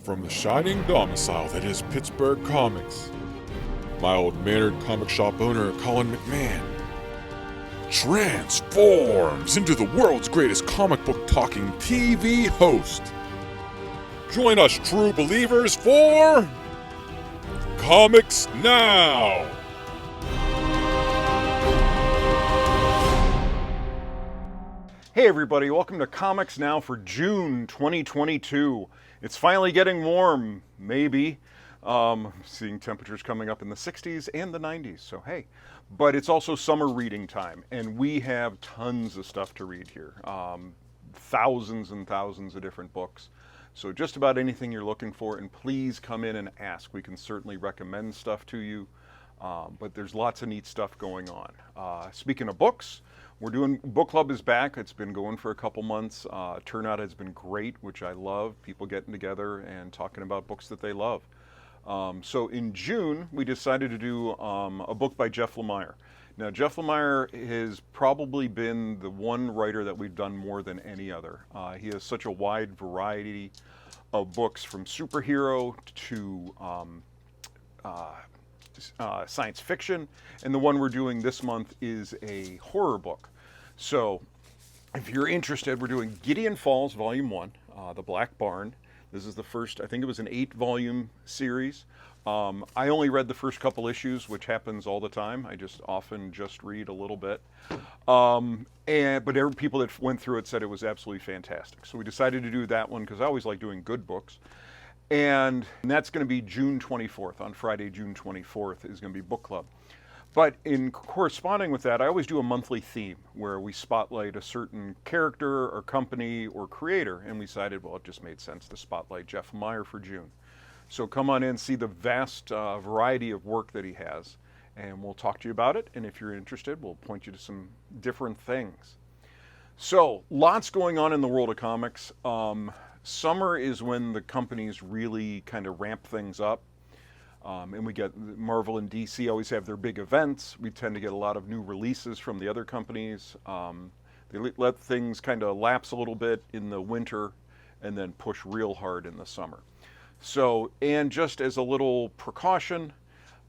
From the shining domicile that is Pittsburgh Comics, my old-mannered comic shop owner, Colin McMahon, transforms into the world's greatest comic book talking TV host. Join us true believers for Comics Now! Hey everybody, welcome to Comics Now for June 2022. It's finally getting warm, maybe. Seeing temperatures coming up in the 60s and the 90s, so hey. But it's also summer reading time, and we have tons of stuff to read here. Thousands and thousands of different books. So just about anything you're looking for, and please come in and ask. We can certainly recommend stuff to you, but there's lots of neat stuff going on. Speaking of books, we're doing, book club is back. It's been going for a couple months. Turnout has been great, which I love. People getting together and talking about books that they love. So in June, we decided to do a book by Jeff Lemire. Now, Jeff Lemire has probably been the one writer that we've done more than any other. He has such a wide variety of books, from superhero to science fiction, and the one we're doing this month is a horror book. So if you're interested, we're doing Gideon Falls Volume 1, The Black Barn. This is the first, I think it was an 8-volume series. I only read the first couple issues, which happens all the time. I often just read a little bit. But people that went through it said it was absolutely fantastic. So we decided to do that one because I always like doing good books. And that's going to be June 24th. On Friday, June 24th is going to be book club. But in corresponding with that, I always do a monthly theme where we spotlight a certain character or company or creator. And we decided, well, it just made sense to spotlight Jeff Lemire for June. So come on in, see the vast variety of work that he has, and we'll talk to you about it. And if you're interested, we'll point you to some different things. So lots going on in the world of comics. Summer is when the companies really kind of ramp things up. And we get Marvel and DC always have their big events. We tend to get a lot of new releases from the other companies. They let things kind of lapse a little bit in the winter and then push real hard in the summer. So, and just as a little precaution,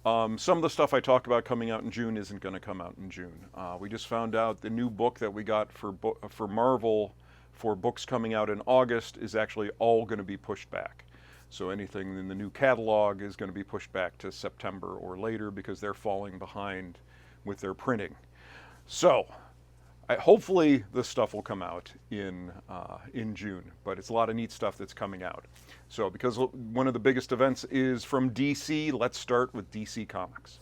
some of the stuff I talk about coming out in June isn't going to come out in June. We just found out the new book that we got for Marvel for books coming out in August is actually all going to be pushed back. So anything in the new catalog is going to be pushed back to September or later because they're falling behind with their printing. So hopefully this stuff will come out in June, but it's a lot of neat stuff that's coming out. So because one of the biggest events is from DC, let's start with DC Comics.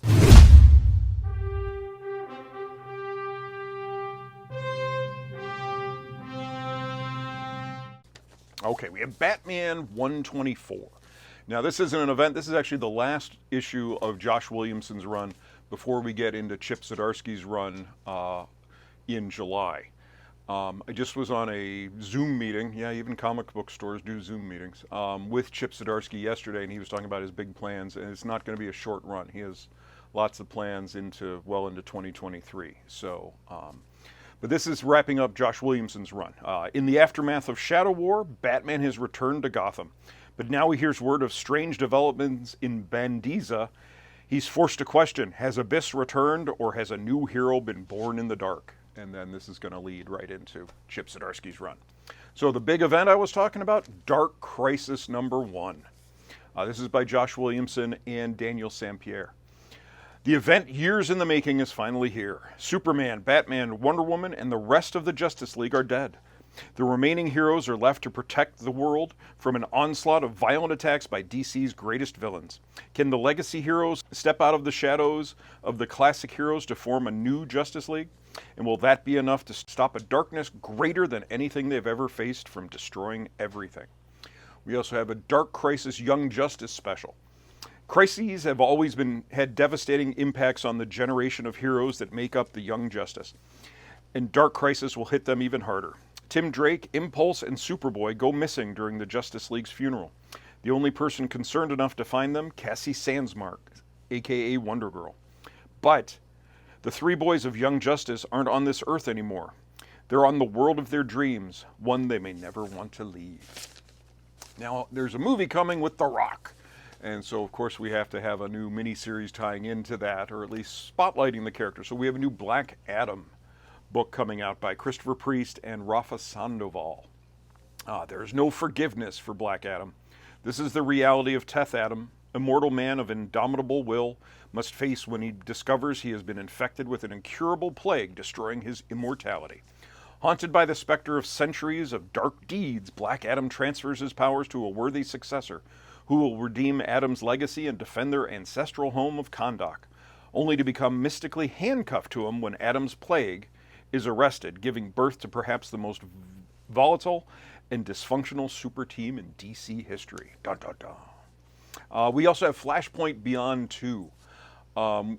Okay, we have Batman 124. Now this isn't an event, this is actually the last issue of Josh Williamson's run before we get into Chip Zdarsky's run in July. I just was on a Zoom meeting, yeah, even comic book stores do Zoom meetings, with Chip Zdarsky yesterday, and he was talking about his big plans, and it's not going to be a short run. He has lots of plans well into 2023. So, but this is wrapping up Josh Williamson's run. In the aftermath of Shadow War, Batman has returned to Gotham, but now he hears word of strange developments in Bandiza. He's forced to question, has Abyss returned, or has a new hero been born in the dark? And then this is going to lead right into Chip Zdarsky's run. So the big event I was talking about, Dark Crisis #1. This is by Josh Williamson and Daniel Sampere. The event years in the making is finally here. Superman, Batman, Wonder Woman, and the rest of the Justice League are dead. The remaining heroes are left to protect the world from an onslaught of violent attacks by DC's greatest villains. Can the legacy heroes step out of the shadows of the classic heroes to form a new Justice League? And will that be enough to stop a darkness greater than anything they've ever faced from destroying everything? We also have a Dark Crisis Young Justice special. Crises have always had devastating impacts on the generation of heroes that make up the Young Justice, and Dark Crisis will hit them even harder. Tim Drake, Impulse, and Superboy go missing during the Justice League's funeral. The only person concerned enough to find them, Cassie Sandsmark, aka Wonder Girl. But the three boys of Young Justice aren't on this earth anymore. They're on the world of their dreams, one they may never want to leave. Now, there's a movie coming with The Rock. And so, of course, we have to have a new miniseries tying into that, or at least spotlighting the character. So we have a new Black Adam book coming out by Christopher Priest and Rafa Sandoval. There's no forgiveness for Black Adam. This is the reality of Teth Adam, immortal man of indomitable will, must face when he discovers he has been infected with an incurable plague, destroying his immortality. Haunted by the specter of centuries of dark deeds, Black Adam transfers his powers to a worthy successor, who will redeem Adam's legacy and defend their ancestral home of Kahndaq, only to become mystically handcuffed to him when Adam's plague is arrested, giving birth to perhaps the most volatile and dysfunctional super team in DC history. Dun, dun, dun. We also have Flashpoint Beyond 2.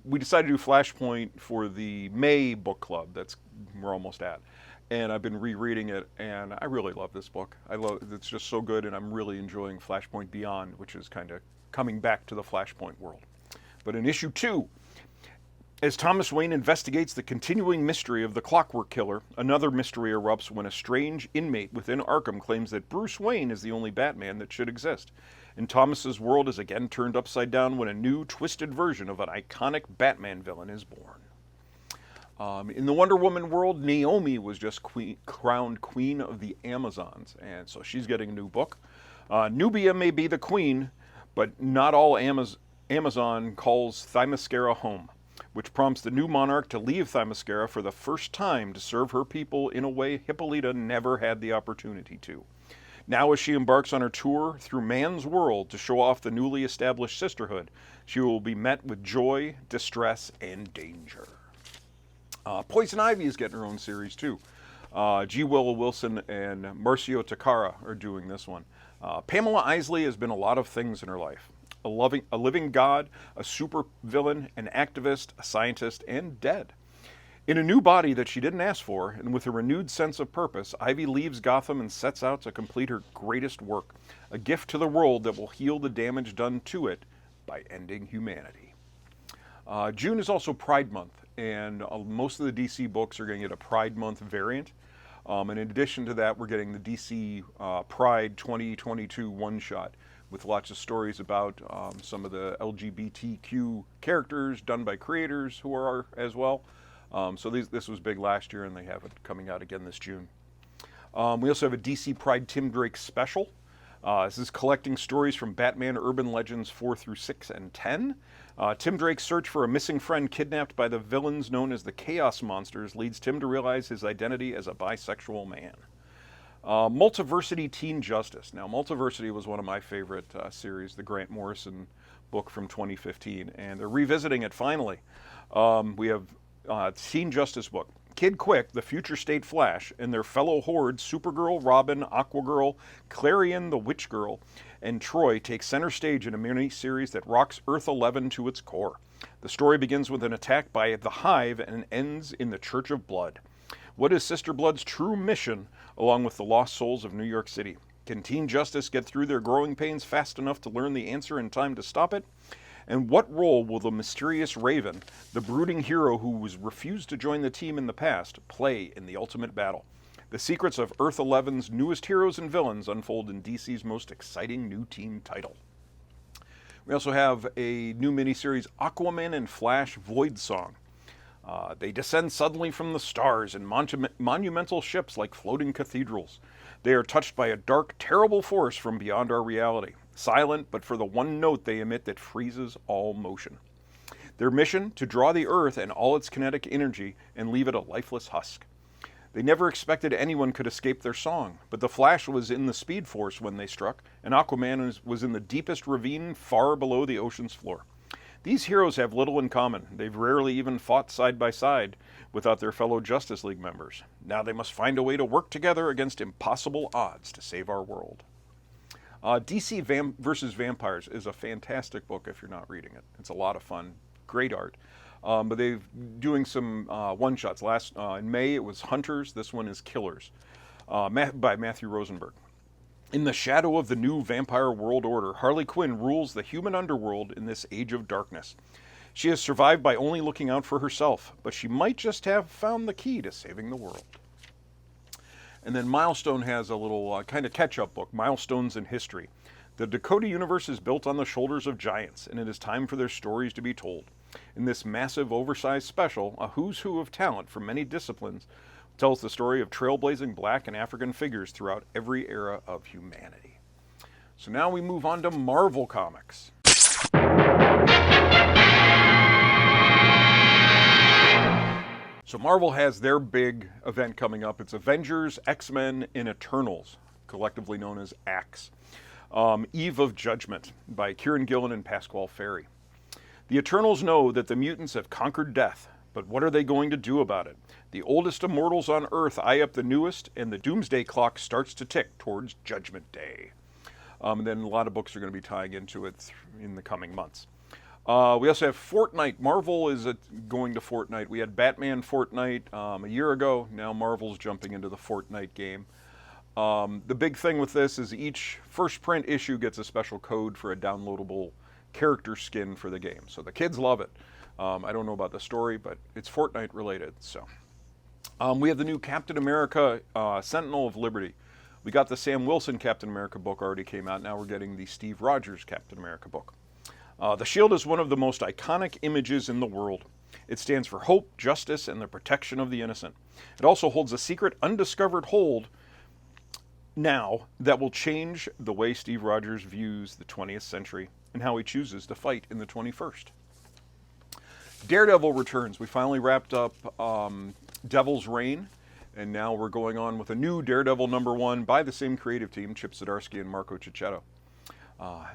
We decided to do Flashpoint for the May book club. We're almost at. And I've been rereading it, and I really love this book. It's just so good, and I'm really enjoying Flashpoint Beyond, which is kind of coming back to the Flashpoint world. But in issue 2, as Thomas Wayne investigates the continuing mystery of the Clockwork Killer, another mystery erupts when a strange inmate within Arkham claims that Bruce Wayne is the only Batman that should exist. And Thomas's world is again turned upside down when a new, twisted version of an iconic Batman villain is born. In the Wonder Woman world, Naomi was just crowned Queen of the Amazons, and so she's getting a new book. Nubia may be the queen, but not all Amazon calls Themyscira home, which prompts the new monarch to leave Themyscira for the first time to serve her people in a way Hippolyta never had the opportunity to. Now, as she embarks on her tour through man's world to show off the newly established sisterhood, she will be met with joy, distress, and danger. Poison Ivy is getting her own series too. G. Willow Wilson and Marcio Takara are doing this one. Pamela Isley has been a lot of things in her life. A living god, a super villain, an activist, a scientist, and dead. In a new body that she didn't ask for, and with a renewed sense of purpose, Ivy leaves Gotham and sets out to complete her greatest work, a gift to the world that will heal the damage done to it by ending humanity. June is also Pride Month, and most of the DC books are going to get a Pride Month variant. And in addition to that, we're getting the DC Pride 2022 one-shot with lots of stories about some of the LGBTQ characters done by creators who are as well. So this was big last year, and they have it coming out again this June. We also have a DC Pride Tim Drake special. This is collecting stories from Batman Urban Legends 4 through 6 and 10. Tim Drake's search for a missing friend kidnapped by the villains known as the Chaos Monsters leads Tim to realize his identity as a bisexual man. Multiversity Teen Justice. Now, Multiversity was one of my favorite series, the Grant Morrison book from 2015, and they're revisiting it finally. We have Teen Justice book. Kid Quick, the future state Flash, and their fellow hordes Supergirl, Robin, Aquagirl, Clarion the Witch Girl, and Troy take center stage in a mini-series that rocks Earth 11 to its core. The story begins with an attack by the Hive and ends in the Church of Blood. What is Sister Blood's true mission, along with the lost souls of New York City? Can Teen Justice get through their growing pains fast enough to learn the answer in time to stop it? And what role will the mysterious Raven, the brooding hero who was refused to join the team in the past, play in the ultimate battle? The secrets of Earth 11's newest heroes and villains unfold in DC's most exciting new team title. We also have a new miniseries, Aquaman and Flash Void Song. They descend suddenly from the stars in monumental ships like floating cathedrals. They are touched by a dark, terrible force from beyond our reality. Silent, but for the one note they emit that freezes all motion. Their mission, to draw the Earth and all its kinetic energy and leave it a lifeless husk. They never expected anyone could escape their song, but the Flash was in the Speed Force when they struck, and Aquaman was in the deepest ravine far below the ocean's floor. These heroes have little in common. They've rarely even fought side by side without their fellow Justice League members. Now they must find a way to work together against impossible odds to save our world. DC vs. Vampires is a fantastic book if you're not reading it. It's a lot of fun, great art. But they're doing some one-shots. In May it was Hunters, this one is Killers, by Matthew Rosenberg. In the shadow of the new vampire world order, Harley Quinn rules the human underworld in this age of darkness. She has survived by only looking out for herself, but she might just have found the key to saving the world. And then Milestone has a little kind of catch-up book, Milestones in History. The Dakota universe is built on the shoulders of giants, and it is time for their stories to be told. In this massive, oversized special, a who's who of talent from many disciplines tells the story of trailblazing Black and African figures throughout every era of humanity. So now we move on to Marvel Comics. So Marvel has their big event coming up. It's Avengers, X-Men, and Eternals, collectively known as AXE. Eve of Judgment by Kieran Gillen and Pasquale Ferry. The Eternals know that the mutants have conquered death, but what are they going to do about it? The oldest immortals on Earth eye up the newest, and the doomsday clock starts to tick towards Judgment Day. And then a lot of books are going to be tying into it in the coming months. We also have Fortnite. Marvel is going to Fortnite. We had Batman Fortnite a year ago. Now Marvel's jumping into the Fortnite game. The big thing with this is each first print issue gets a special code for a downloadable character skin for the game. So the kids love it. I don't know about the story, but it's Fortnite related. So we have the new Captain America Sentinel of Liberty. We got the Sam Wilson Captain America book already came out. Now we're getting the Steve Rogers Captain America book. The shield is one of the most iconic images in the world. It stands for hope, justice, and the protection of the innocent. It also holds a secret, undiscovered hold now that will change the way Steve Rogers views the 20th century and how he chooses to fight in the 21st. Daredevil returns. We finally wrapped up Devil's Reign, and now we're going on with a new Daredevil #1 by the same creative team, Chip Zdarsky and Marco Cicchetto.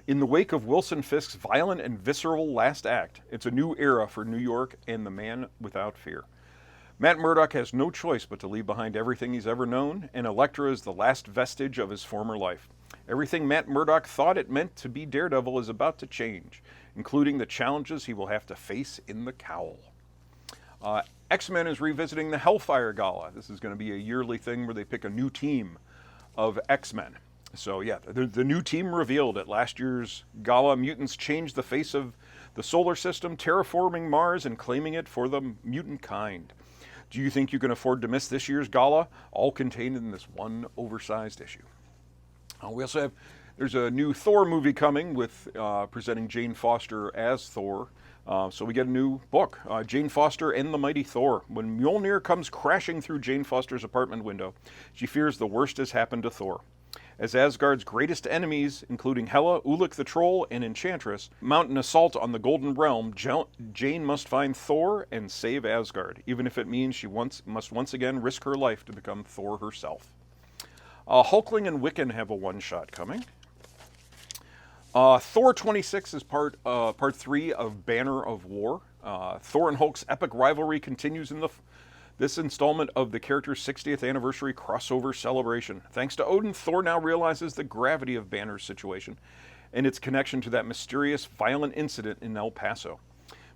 In the wake of Wilson Fisk's violent and visceral last act, it's a new era for New York and the Man Without Fear. Matt Murdock has no choice but to leave behind everything he's ever known, and Elektra is the last vestige of his former life. Everything Matt Murdock thought it meant to be Daredevil is about to change, including the challenges he will have to face in the cowl. X-Men is revisiting the Hellfire Gala. This is going to be a yearly thing where they pick a new team of X-Men. So yeah, the new team revealed at last year's gala. Mutants changed the face of the solar system, terraforming Mars and claiming it for the mutant kind. Do you think you can afford to miss this year's gala? All contained in this one oversized issue. We also have, there's a new Thor movie coming with presenting Jane Foster as Thor. So we get a new book, Jane Foster and the Mighty Thor. When Mjolnir comes crashing through Jane Foster's apartment window, she fears the worst has happened to Thor. As Asgard's greatest enemies, including Hela, Ulik the Troll, and Enchantress, mount an assault on the Golden Realm, Jane must find Thor and save Asgard, even if it means she must once again risk her life to become Thor herself. Hulkling and Wiccan have a one-shot coming. Thor 26 is part 3 of Banner of War. Thor and Hulk's epic rivalry continues in this installment of the character's 60th anniversary crossover celebration. Thanks to Odin, Thor now realizes the gravity of Banner's situation and its connection to that mysterious, violent incident in El Paso.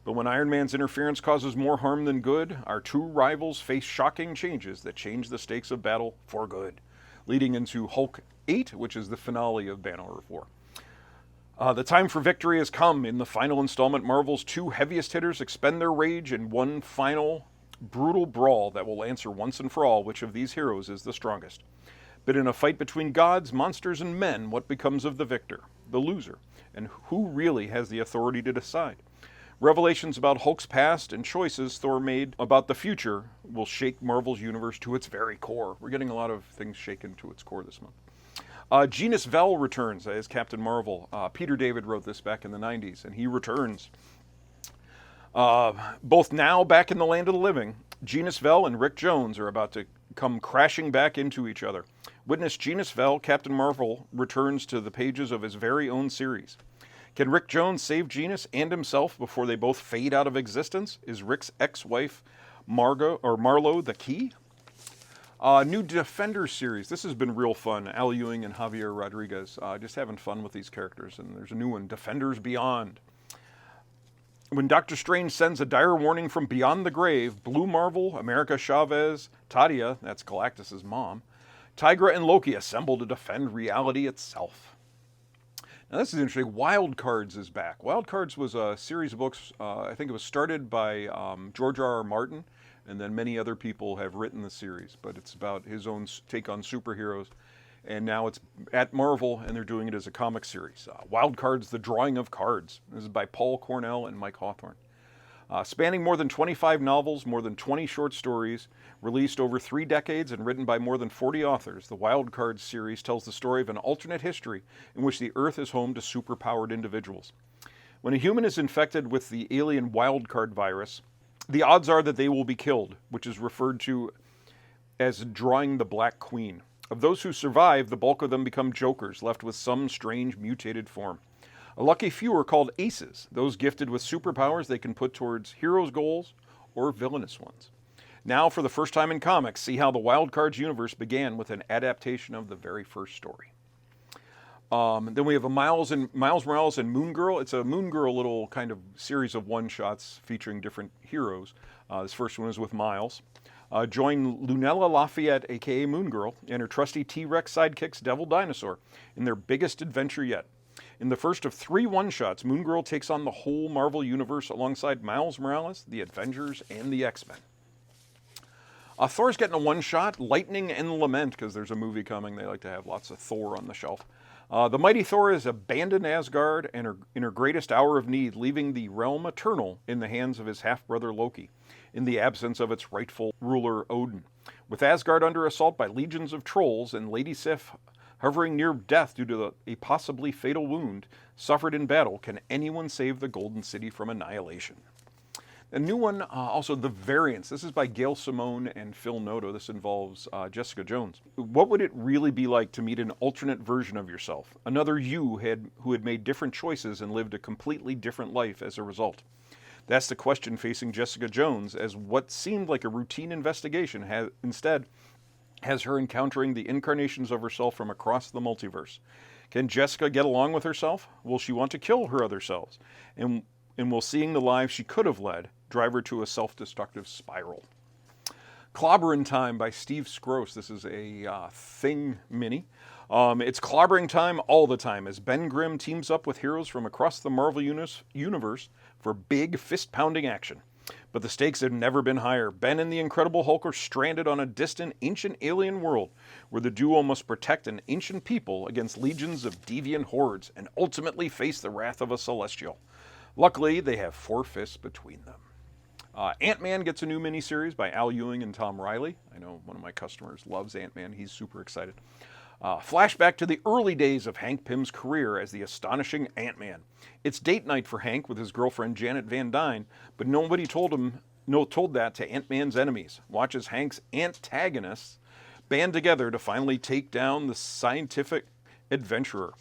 But when Iron Man's interference causes more harm than good, our two rivals face shocking changes that change the stakes of battle for good, leading into Hulk 8, which is the finale of Banner of War. The time for victory has come. In the final installment, Marvel's two heaviest hitters expend their rage in one final brutal brawl that will answer once and for all which of these heroes is the strongest. But in a fight between gods, monsters, and men, what becomes of the victor, the loser, and who really has the authority to decide? Revelations about Hulk's past and choices Thor made about the future will shake Marvel's universe to its very core. We're getting a lot of things shaken to its core this month. Genus Vell returns as Captain Marvel. Peter David wrote this back in the 90s, and he returns. Both now back in the land of the living, Genus Vell and Rick Jones are about to come crashing back into each other. Witness Genus Vell, Captain Marvel returns to the pages of his very own series. Can Rick Jones save Genus and himself before they both fade out of existence? Is Rick's ex-wife Marlo the key? New Defenders series. This has been real fun. Al Ewing and Javier Rodriguez just having fun with these characters. And there's a new one, Defenders Beyond. When Doctor Strange sends a dire warning from beyond the grave, Blue Marvel, America Chavez, Tadia, that's Galactus' mom, Tigra, and Loki assemble to defend reality itself. Now this is interesting. Wild Cards is back. Wild Cards was a series of books, I think it was started by George R.R. Martin, and then many other people have written the series, but it's about his own take on superheroes. And now it's at Marvel, and they're doing it as a comic series. Wild Cards, The Drawing of Cards. This is by Paul Cornell and Mike Hawthorne. Spanning more than 25 novels, more than 20 short stories, released over 3 decades and written by more than 40 authors, the Wild Cards series tells the story of an alternate history in which the Earth is home to superpowered individuals. When a human is infected with the alien wild card virus, the odds are that they will be killed, which is referred to as drawing the Black Queen. Of those who survive, the bulk of them become jokers, left with some strange mutated form. A lucky few are called aces, those gifted with superpowers they can put towards heroes' goals or villainous ones. Now, for the first time in comics, see how the Wild Cards universe began with an adaptation of the very first story. Then we have a Miles Morales and Moon Girl. It's a Moon Girl little kind of series of one-shots featuring different heroes. This first one is with Miles. Join Lunella Lafayette, aka Moon Girl, and her trusty T-Rex sidekicks Devil Dinosaur in their biggest adventure yet. In the first of 3 one-shots, Moon Girl takes on the whole Marvel Universe alongside Miles Morales, the Avengers, and the X-Men. Thor's getting a one-shot, Lightning and Lament, because there's a movie coming. They like to have lots of Thor on the shelf. The mighty Thor has abandoned Asgard and in her greatest hour of need, leaving the realm eternal in the hands of his half-brother Loki, in the absence of its rightful ruler Odin. With Asgard under assault by legions of trolls and Lady Sif hovering near death due to a possibly fatal wound suffered in battle, can anyone save the Golden City from annihilation? A new one, also The Variants. This is by Gail Simone and Phil Noto. This involves Jessica Jones. What would it really be like to meet an alternate version of yourself? Another you who had made different choices and lived a completely different life as a result. That's the question facing Jessica Jones, as what seemed like a routine investigation instead has her encountering the incarnations of herself from across the multiverse. Can Jessica get along with herself? Will she want to kill her other selves? And will seeing the lives she could have led drive her to a self-destructive spiral? Clobbering Time by Steve Skroce. This is a Thing mini. It's clobbering time all the time as Ben Grimm teams up with heroes from across the Marvel universe for big fist-pounding action. But the stakes have never been higher. Ben and the Incredible Hulk are stranded on a distant, ancient alien world where the duo must protect an ancient people against legions of deviant hordes and ultimately face the wrath of a celestial. Luckily, they have 4 fists between them. Ant-Man gets a new miniseries by Al Ewing and Tom Riley. I know one of my customers loves Ant-Man. He's super excited. Flashback to the early days of Hank Pym's career as the astonishing Ant-Man. It's date night for Hank with his girlfriend Janet Van Dyne, but nobody told that to Ant-Man's enemies. Watch as Hank's antagonists band together to finally take down the scientific adventurer.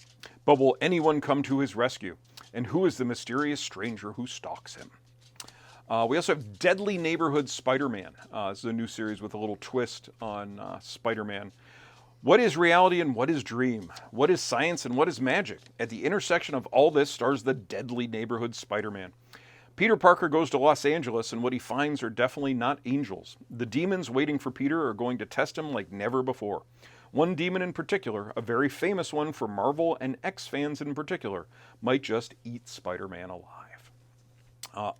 But will anyone come to his rescue? And who is the mysterious stranger who stalks him? We also have Deadly Neighborhood Spider-Man. This is a new series with a little twist on Spider-Man. What is reality and what is dream? What is science and what is magic? At the intersection of all this stars the Deadly Neighborhood Spider-Man. Peter Parker goes to Los Angeles, and what he finds are definitely not angels. The demons waiting for Peter are going to test him like never before. One demon in particular, a very famous one for Marvel and X fans in particular, might just eat Spider-Man alive.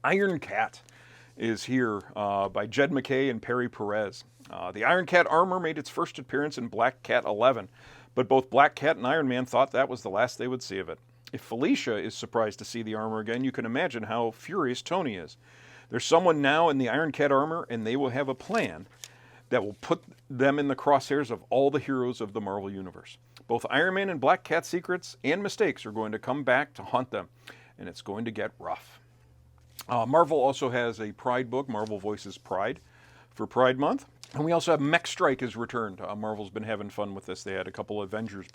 Iron Cat is here by Jed MacKay and Perry Perez. The Iron Cat armor made its first appearance in Black Cat 11, but both Black Cat and Iron Man thought that was the last they would see of it. If Felicia is surprised to see the armor again, you can imagine how furious Tony is. There's someone now in the Iron Cat armor, and they will have a plan that will put them in the crosshairs of all the heroes of the Marvel Universe. Both Iron Man and Black Cat's secrets and mistakes are going to come back to haunt them, and it's going to get rough. Marvel also has a Pride book, Marvel Voices Pride, for Pride Month. And we also have Mech Strike has returned. Marvel's been having fun with this. They had a couple Avengers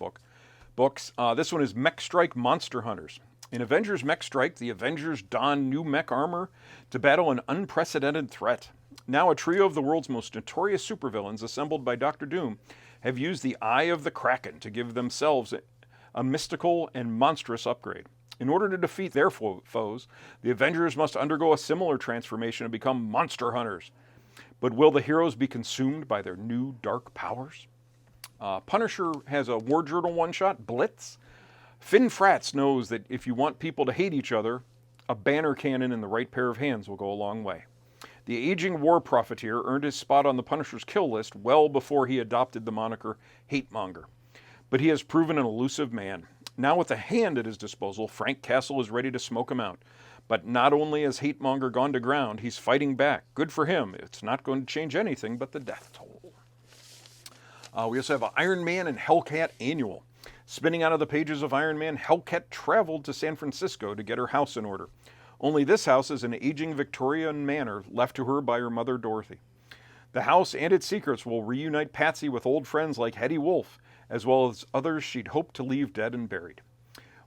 books. This one is Mech Strike Monster Hunters. In Avengers Mech Strike, the Avengers don new mech armor to battle an unprecedented threat. Now a trio of the world's most notorious supervillains, assembled by Doctor Doom, have used the Eye of the Kraken to give themselves a mystical and monstrous upgrade. In order to defeat their foes, the Avengers must undergo a similar transformation and become monster hunters. But will the heroes be consumed by their new dark powers? Punisher has a War Journal one-shot, Blitz. Finn Fratz knows that if you want people to hate each other, a banner cannon and the right pair of hands will go a long way. The aging war profiteer earned his spot on the Punisher's kill list well before he adopted the moniker Hatemonger. But he has proven an elusive man. Now with a hand at his disposal, Frank Castle is ready to smoke him out. But not only has Hatemonger gone to ground, he's fighting back. Good for him. It's not going to change anything but the death toll. We also have Iron Man and Hellcat Annual. Spinning out of the pages of Iron Man, Hellcat traveled to San Francisco to get her house in order. Only this house is an aging Victorian manor left to her by her mother Dorothy. The house and its secrets will reunite Patsy with old friends like Hetty Wolf, as well as others she'd hoped to leave dead and buried.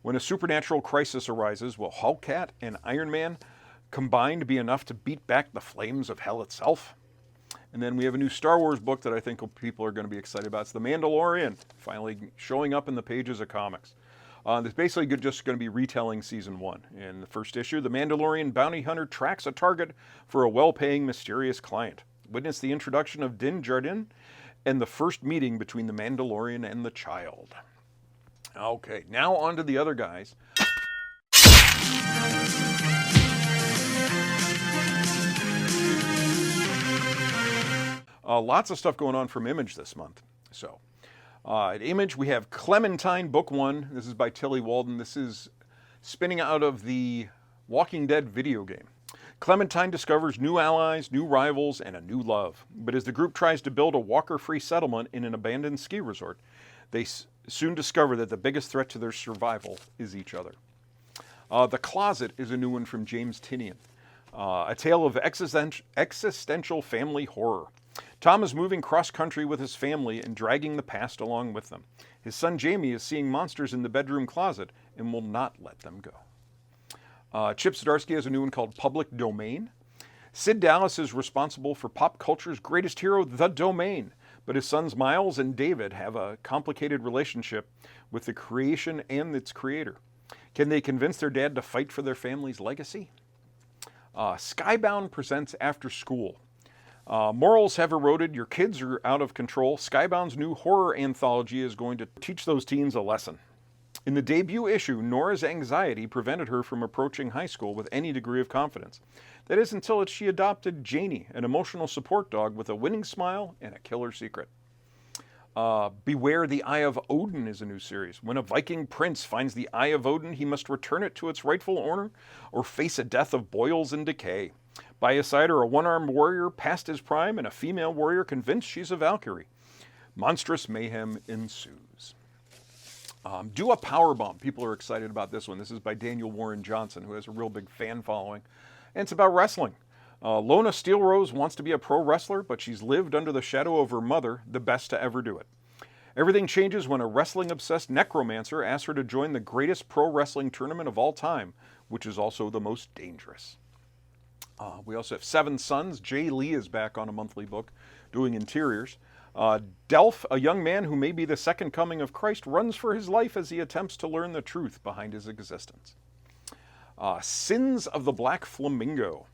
When a supernatural crisis arises, will Hellcat and Iron Man combined be enough to beat back the flames of hell itself? And then we have a new Star Wars book that I think people are going to be excited about. It's The Mandalorian, finally showing up in the pages of comics. It's basically just going to be retelling Season 1. In the first issue, the Mandalorian bounty hunter tracks a target for a well-paying, mysterious client. Witness the introduction of Din Djarin and the first meeting between the Mandalorian and the child. Okay, now on to the other guys. Lots of stuff going on from Image this month. So, at Image, we have Clementine, Book 1. This is by Tilly Walden. This is spinning out of the Walking Dead video game. Clementine discovers new allies, new rivals, and a new love. But as the group tries to build a walker-free settlement in an abandoned ski resort, they soon discover that the biggest threat to their survival is each other. The Closet is a new one from James Tynion. A tale of existential family horror. Tom is moving cross-country with his family and dragging the past along with them. His son Jamie is seeing monsters in the bedroom closet and will not let them go. Chip Zdarsky has a new one called Public Domain. Sid Dallas is responsible for pop culture's greatest hero, The Domain, but his sons Miles and David have a complicated relationship with the creation and its creator. Can they convince their dad to fight for their family's legacy? Skybound presents After School. Morals have eroded, your kids are out of control. Skybound's new horror anthology is going to teach those teens a lesson. In the debut issue, Nora's anxiety prevented her from approaching high school with any degree of confidence. That is until she adopted Janie, an emotional support dog with a winning smile and a killer secret. Beware the Eye of Odin is a new series. When a Viking prince finds the Eye of Odin, he must return it to its rightful owner or face a death of boils and decay. By his side are a one-armed warrior past his prime and a female warrior convinced she's a Valkyrie. Monstrous mayhem ensues. Do a Powerbomb. People are excited about this one. This is by Daniel Warren Johnson, who has a real big fan following. And it's about wrestling. Lona Steelrose wants to be a pro wrestler, but she's lived under the shadow of her mother, the best to ever do it. Everything changes when a wrestling-obsessed necromancer asks her to join the greatest pro wrestling tournament of all time, which is also the most dangerous. We also have Seven Sons. Jay Lee is back on a monthly book doing interiors. Delph, a young man who may be the second coming of Christ, runs for his life as he attempts to learn the truth behind his existence. Sins of the Black Flamingo.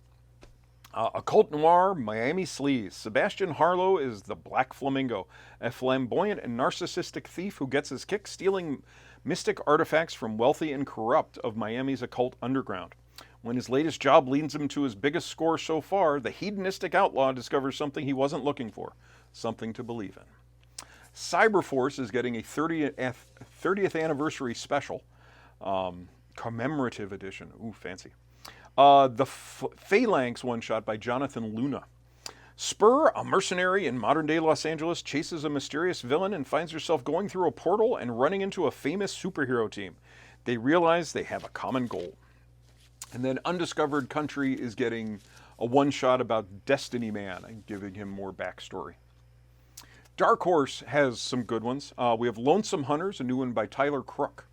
Occult noir, Miami sleaze. Sebastian Harlow is the Black Flamingo, a flamboyant and narcissistic thief who gets his kick stealing mystic artifacts from wealthy and corrupt of Miami's occult underground. When his latest job leads him to his biggest score so far, the hedonistic outlaw discovers something he wasn't looking for, something to believe in. Cyberforce is getting a 30th anniversary special, commemorative edition. Ooh, fancy. The Phalanx one-shot by Jonathan Luna. Spur, a mercenary in modern-day Los Angeles, chases a mysterious villain and finds herself going through a portal and running into a famous superhero team. They realize they have a common goal. And then Undiscovered Country is getting a one-shot about Destiny Man and giving him more backstory. Dark Horse has some good ones. We have Lonesome Hunters, a new one by Tyler Crook.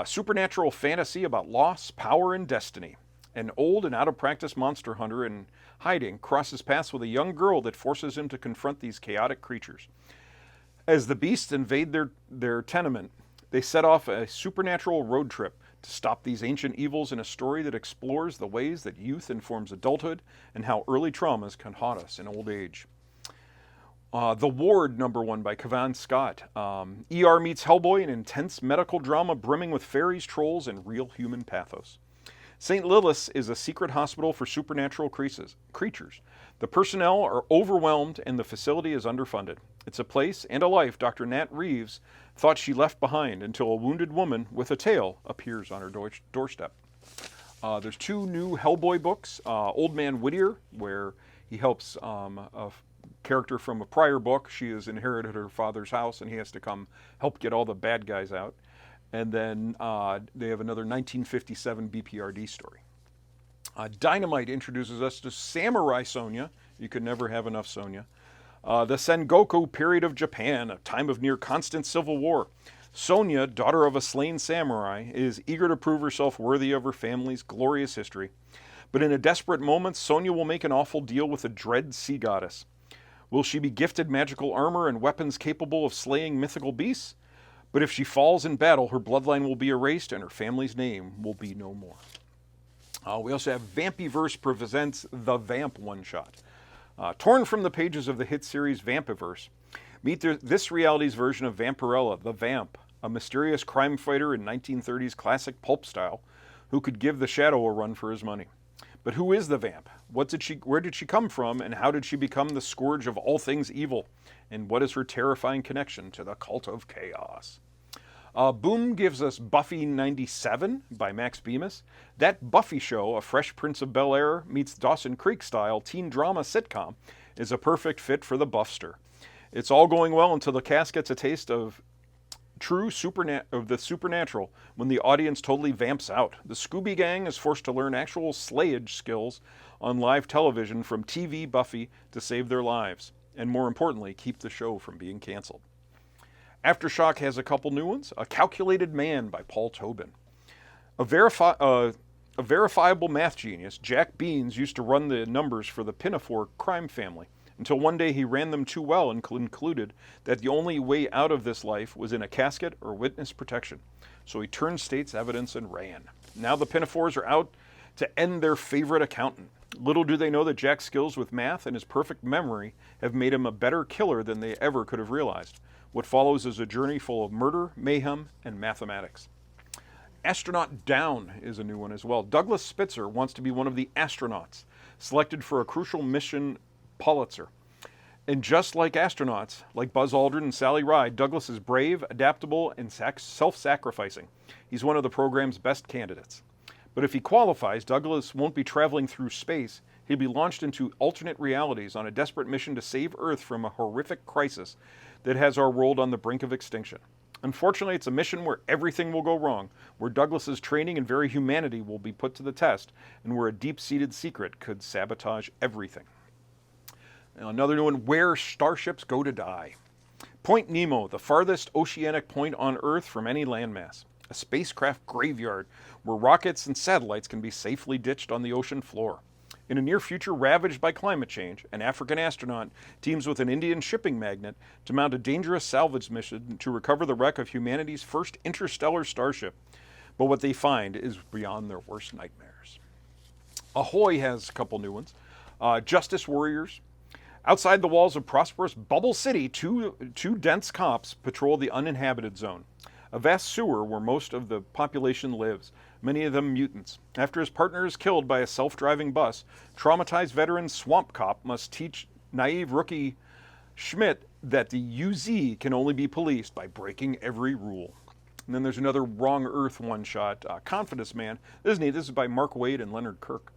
Supernatural fantasy about loss, power, and destiny. An old and out-of-practice monster hunter in hiding crosses paths with a young girl that forces him to confront these chaotic creatures. As the beasts invade their tenement, they set off a supernatural road trip to stop these ancient evils in a story that explores the ways that youth informs adulthood and how early traumas can haunt us in old age. The Ward, #1 by Kavan Scott. ER meets Hellboy, an intense medical drama brimming with fairies, trolls, and real human pathos. St. Lilith's is a secret hospital for supernatural creatures. The personnel are overwhelmed and the facility is underfunded. It's a place and a life Dr. Nat Reeves thought she left behind until a wounded woman with a tail appears on her doorstep. There's 2 new Hellboy books. Old Man Whittier, where he helps a character from a prior book. She has inherited her father's house and he has to come help get all the bad guys out. And then they have another 1957 BPRD story. Dynamite introduces us to Samurai Sonia. You could never have enough Sonia. The Sengoku period of Japan, a time of near constant civil war. Sonia, daughter of a slain samurai, is eager to prove herself worthy of her family's glorious history. But in a desperate moment, Sonia will make an awful deal with a dread sea goddess. Will she be gifted magical armor and weapons capable of slaying mythical beasts? But if she falls in battle, her bloodline will be erased and her family's name will be no more. We also have Vampyverse presents The Vamp one-shot. Torn from the pages of the hit series Vampyverse, meet this reality's version of Vampirella, the Vamp, a mysterious crime fighter in 1930s classic pulp style who could give the Shadow a run for his money. But who is the Vamp? Where did she come from, and how did she become the scourge of all things evil? And what is her terrifying connection to the cult of chaos? Boom gives us Buffy 97 by Max Bemis. That Buffy show, a Fresh Prince of Bel-Air meets Dawson Creek-style teen drama sitcom, is a perfect fit for the Buffster. It's all going well until the cast gets a taste of the supernatural when the audience totally vamps out. The Scooby Gang is forced to learn actual slayage skills on live television from TV Buffy to save their lives, and more importantly, keep the show from being canceled. Aftershock has a couple new ones. A Calculated Man by Paul Tobin. A verifiable math genius, Jack Beans used to run the numbers for the Pinafore crime family, until one day he ran them too well and concluded that the only way out of this life was in a casket or witness protection. So he turned state's evidence and ran. Now the Pinafores are out to end their favorite accountant. Little do they know that Jack's skills with math and his perfect memory have made him a better killer than they ever could have realized. What follows is a journey full of murder, mayhem, and mathematics. Astronaut Down is a new one as well. Douglas Spitzer wants to be one of the astronauts, selected for a crucial mission Pulitzer. And just like astronauts, like Buzz Aldrin and Sally Ride, Douglas is brave, adaptable, and self-sacrificing. He's one of the program's best candidates. But if he qualifies, Douglas won't be traveling through space. He'll be launched into alternate realities on a desperate mission to save Earth from a horrific crisis that has our world on the brink of extinction. Unfortunately, it's a mission where everything will go wrong, where Douglas's training and very humanity will be put to the test, and where a deep-seated secret could sabotage everything. Now, another new one, Where Starships Go to Die. Point Nemo, the farthest oceanic point on Earth from any landmass. A spacecraft graveyard where rockets and satellites can be safely ditched on the ocean floor. In a near future ravaged by climate change, an African astronaut teams with an Indian shipping magnate to mount a dangerous salvage mission to recover the wreck of humanity's first interstellar starship. But what they find is beyond their worst nightmares. Ahoy has a couple new ones. Justice Warriors. Outside the walls of prosperous Bubble City, two dense cops patrol the uninhabited zone, a vast sewer where most of the population lives, many of them mutants. After his partner is killed by a self-driving bus, traumatized veteran Swamp Cop must teach naive rookie Schmidt that the UZ can only be policed by breaking every rule. And then there's another Wrong Earth one-shot, Confidence Man. This is neat. This is by Mark Waid and Leonard Kirk.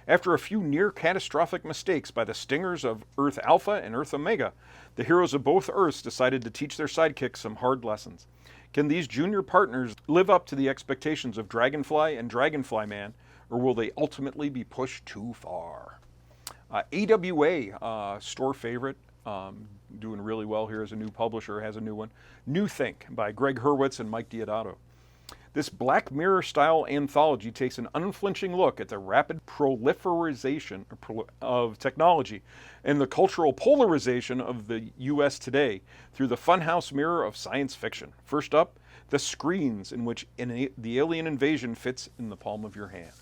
After a few near-catastrophic mistakes by the stingers of Earth Alpha and Earth Omega, the heroes of both Earths decided to teach their sidekicks some hard lessons. Can these junior partners live up to the expectations of Dragonfly and Dragonfly Man, or will they ultimately be pushed too far? AWA, store favorite, doing really well here as a new publisher, has a new one. New Think by Greg Hurwitz and Mike Diodato. This Black Mirror-style anthology takes an unflinching look at the rapid proliferation of technology and the cultural polarization of the U.S. today through the funhouse mirror of science fiction. First up, the screens in which the alien invasion fits in the palm of your hand.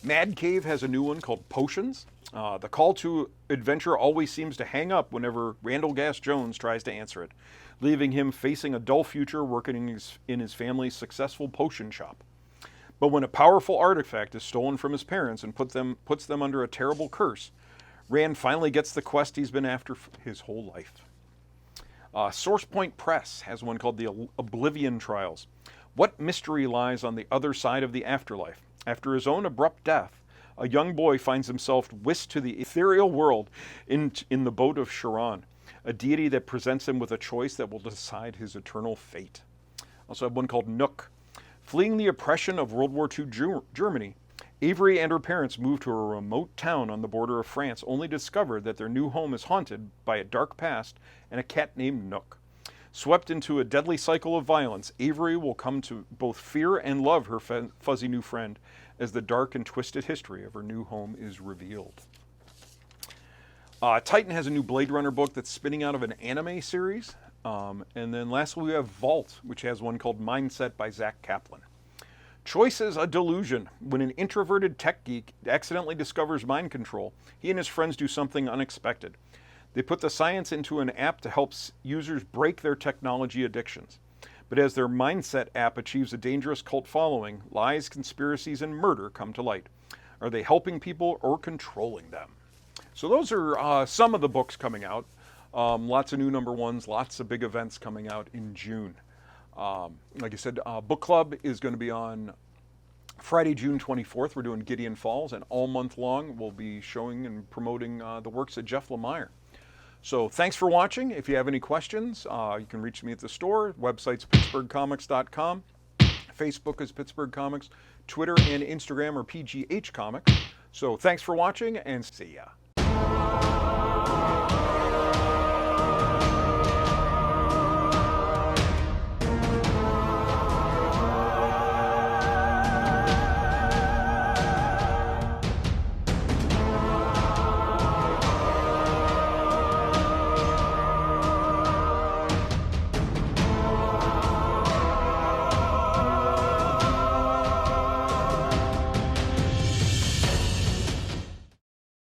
Mad Cave has a new one called Potions. The call to adventure always seems to hang up whenever Randall Gass Jones tries to answer it, leaving him facing a dull future working in his family's successful potion shop. But when a powerful artifact is stolen from his parents and puts them under a terrible curse, Rand finally gets the quest he's been after his whole life. SourcePoint Press has one called The Oblivion Trials. What mystery lies on the other side of the afterlife? After his own abrupt death, a young boy finds himself whisked to the ethereal world in the boat of Charon, a deity that presents him with a choice that will decide his eternal fate. Also have one called Nook. Fleeing the oppression of World War II Germany, Avery and her parents move to a remote town on the border of France, only to discover that their new home is haunted by a dark past and a cat named Nook. Swept into a deadly cycle of violence, Avery will come to both fear and love her fuzzy new friend as the dark and twisted history of her new home is revealed. Titan has a new Blade Runner book that's spinning out of an anime series. And then lastly, we have Vault, which has one called Mindset by Zach Kaplan. Choice is a delusion. When an introverted tech geek accidentally discovers mind control, he and his friends do something unexpected. They put the science into an app to help users break their technology addictions. But as their Mindset app achieves a dangerous cult following, lies, conspiracies, and murder come to light. Are they helping people or controlling them? So those are some of the books coming out. Lots of new number ones, lots of big events coming out in June. Like I said, book club is going to be on Friday, June 24th. We're doing Gideon Falls, and all month long we'll be showing and promoting the works of Jeff Lemire. So thanks for watching. If you have any questions, you can reach me at the store. Website's pittsburghcomics.com. Facebook is Pittsburgh Comics. Twitter and Instagram are PGH Comics. So thanks for watching, and see ya.